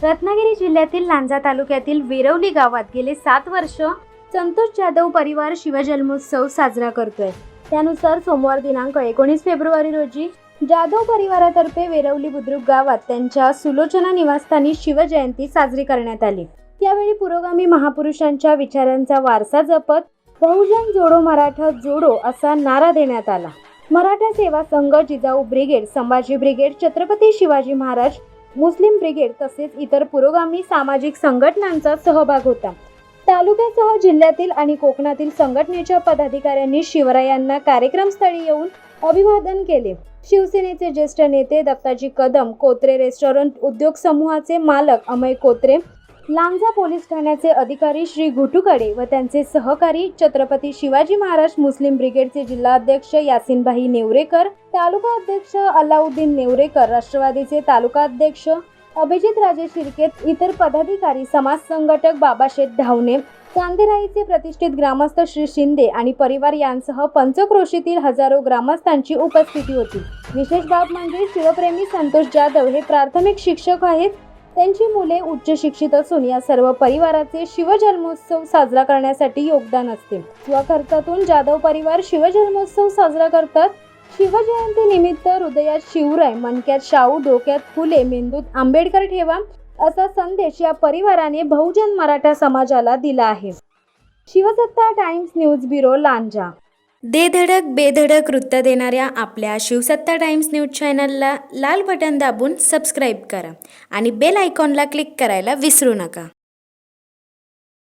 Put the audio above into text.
रत्नागिरी जिल्ह्यातील लांजा तालुक्यातील वेरवली गावात गेले 7 वर्ष संतोष जाधव परिवार शिवजन्मोत्सव साजरा करतोय। त्यानुसार सोमवार दिनांक 19 फेब्रुवारी रोजी जाधव परिवारातर्फे वेरवली बुद्रुक गावात त्यांच्या सुलोचना निवासस्थानी शिवजयंती साजरी करण्यात आली। यावेळी पुरोगामी महापुरुषांच्या विचारांचा वारसा जपत बहुजन जोडो मराठा जोडो असा नारा देण्यात आला। मराठा सेवा संघ, जिजाऊ ब्रिगेड, संभाजी ब्रिगेड, छत्रपती शिवाजी महाराज मुस्लिम ब्रिगेड तसेच इतर पुरोगामी सामाजिक संघटनांचा सहभाग होता। तालुक्यासह जिल्ह्यातील आणि कोकणातील संघटनेच्या पदाधिकाऱ्यांनी शिवरायांना कार्यक्रमस्थळी येऊन अभिवादन केले। शिवसेनेचे ज्येष्ठ नेते दत्ताजी कदम, कोत्रे रेस्टॉरंट उद्योग समूहाचे मालक अमय कोत्रे, लांजा पोलीस ठाण्याचे अधिकारी श्री घुटुकडे व त्यांचे सहकारी, छत्रपती शिवाजी महाराज मुस्लिम ब्रिगेडचे जिल्हाध्यक्ष यासिनभाई नेवरेकर, तालुका अध्यक्ष अल्लाउद्दीन नेवरेकर, राष्ट्रवादीचे तालुका अध्यक्ष अभिजित राजे शिर्के, इतर पदाधिकारी, समाज संघटक बाबाशेठ धावणे, चांदेराईचे प्रतिष्ठित ग्रामस्थ श्री शिंदे आणि परिवार यांसह पंचक्रोशीतील हजारो ग्रामस्थांची उपस्थिती होती। विशेष बाब म्हणजे शिवप्रेमी संतोष जाधव हे प्राथमिक शिक्षक आहेत। त्यांची मुले उच्च शिक्षित असून या सर्व परिवाराचे शिवजन्मोत्सव साजरा करण्यासाठी योगदान असते। स्वखर्चातून जाधव परिवार शिवजन्मोत्सव साजरा करतात। शिवजयंती निमित्त हृदयात शिवराय, मनक्यात शाहू, डोक्यात फुले, मेंदूत आंबेडकर ठेवा असा संदेश या परिवाराने बहुजन मराठा समाजाला दिला आहे। शिवसत्ता टाइम्स न्यूज ब्युरो, लांजा। दे धडक बेधडक वृत्त देणाऱ्या आपल्या शिवसत्ता टाइम्स न्यूज चॅनलला लाल बटन दाबून सबस्क्राईब करा आणि बेल आयकॉनला क्लिक करायला विसरू नका।